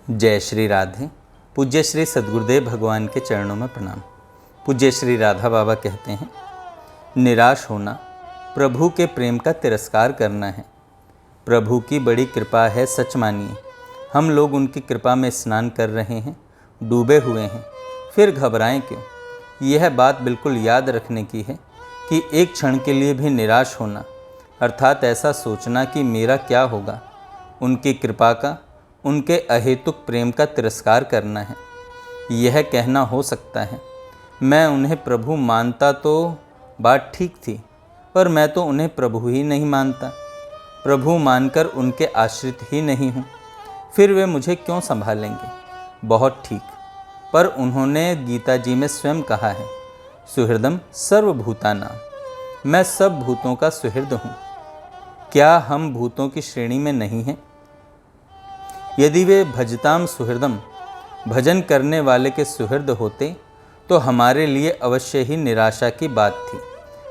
जय श्री राधे। पूज्य श्री सद्गुरुदेव भगवान के चरणों में प्रणाम। पूज्य श्री राधा बाबा कहते हैं, निराश होना प्रभु के प्रेम का तिरस्कार करना है। प्रभु की बड़ी कृपा है, सच मानिए। हम लोग उनकी कृपा में स्नान कर रहे हैं, डूबे हुए हैं, फिर घबराएं क्यों। यह बात बिल्कुल याद रखने की है कि एक क्षण के लिए भी निराश होना अर्थात ऐसा सोचना कि मेरा क्या होगा, उनकी कृपा का, उनके अहेतुक प्रेम का तिरस्कार करना है। यह कहना हो सकता है, मैं उन्हें प्रभु मानता तो बात ठीक थी, पर मैं तो उन्हें प्रभु ही नहीं मानता, प्रभु मानकर उनके आश्रित ही नहीं हूँ, फिर वे मुझे क्यों संभालेंगे। बहुत ठीक, पर उन्होंने गीता जी में स्वयं कहा है, सुहृदम सर्वभूतानां, मैं सब भूतों का सुहृद हूँ। क्या हम भूतों की श्रेणी में नहीं हैं? यदि वे भजताम सुहृदम, भजन करने वाले के सुहृद होते तो हमारे लिए अवश्य ही निराशा की बात थी,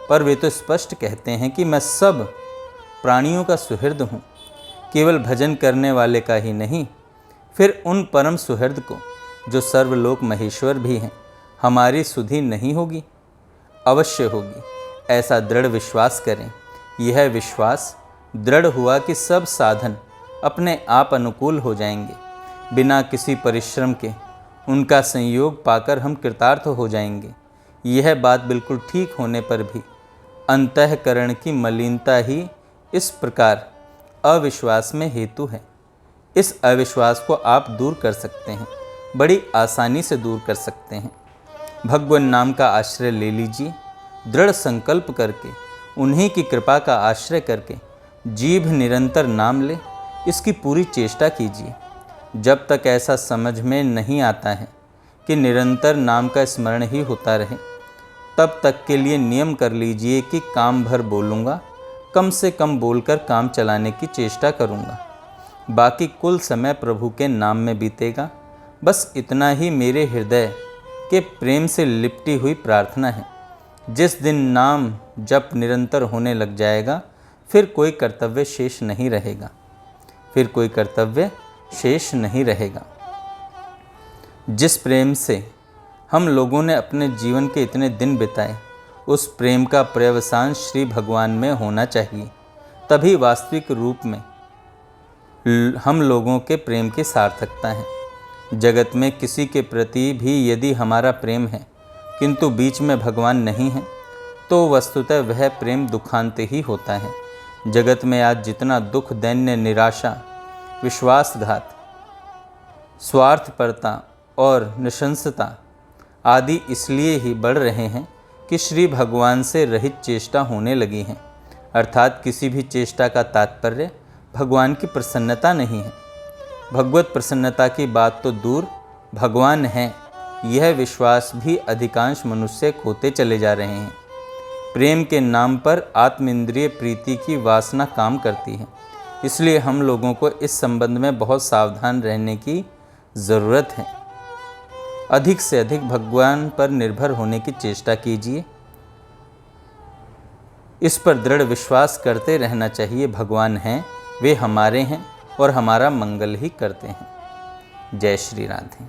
पर वे तो स्पष्ट कहते हैं कि मैं सब प्राणियों का सुहृद हूँ, केवल भजन करने वाले का ही नहीं। फिर उन परम सुहृद को, जो सर्वलोक महेश्वर भी हैं, हमारी सुधि नहीं होगी? अवश्य होगी, ऐसा दृढ़ विश्वास करें। यह विश्वास दृढ़ हुआ कि सब साधन अपने आप अनुकूल हो जाएंगे, बिना किसी परिश्रम के उनका संयोग पाकर हम कृतार्थ हो जाएंगे। यह बात बिल्कुल ठीक होने पर भी अंतःकरण की मलिनता ही इस प्रकार अविश्वास में हेतु है। इस अविश्वास को आप दूर कर सकते हैं, बड़ी आसानी से दूर कर सकते हैं। भगवान नाम का आश्रय ले लीजिए, दृढ़ संकल्प करके, उन्हीं की कृपा का आश्रय करके जीभ निरंतर नाम ले, इसकी पूरी चेष्टा कीजिए। जब तक ऐसा समझ में नहीं आता है कि निरंतर नाम का स्मरण ही होता रहे, तब तक के लिए नियम कर लीजिए कि काम भर बोलूँगा, कम से कम बोलकर काम चलाने की चेष्टा करूँगा, बाकी कुल समय प्रभु के नाम में बीतेगा। बस इतना ही मेरे हृदय के प्रेम से लिपटी हुई प्रार्थना है। जिस दिन नाम जप निरंतर होने लग जाएगा, फिर कोई कर्तव्य शेष नहीं रहेगा, फिर कोई कर्तव्य शेष नहीं रहेगा। जिस प्रेम से हम लोगों ने अपने जीवन के इतने दिन बिताए, उस प्रेम का पर्यवसान श्री भगवान में होना चाहिए। तभी वास्तविक रूप में हम लोगों के प्रेम की सार्थकता है। जगत में किसी के प्रति भी यदि हमारा प्रेम है, किंतु बीच में भगवान नहीं है, तो वस्तुतः वह प्रेम दुखांत ही होता है। जगत में आज जितना दुख, दैन्य, निराशा, विश्वासघात, स्वार्थपरता और नृशंसता आदि इसलिए ही बढ़ रहे हैं कि श्री भगवान से रहित चेष्टा होने लगी है। अर्थात किसी भी चेष्टा का तात्पर्य भगवान की प्रसन्नता नहीं है। भगवत प्रसन्नता की बात तो दूर, भगवान है यह विश्वास भी अधिकांश मनुष्य खोते चले जा रहे हैं। प्रेम के नाम पर आत्मेंद्रिय प्रीति की वासना काम करती है। इसलिए हम लोगों को इस संबंध में बहुत सावधान रहने की ज़रूरत है। अधिक से अधिक भगवान पर निर्भर होने की चेष्टा कीजिए। इस पर दृढ़ विश्वास करते रहना चाहिए, भगवान हैं, वे हमारे हैं और हमारा मंगल ही करते हैं। जय श्री राधे।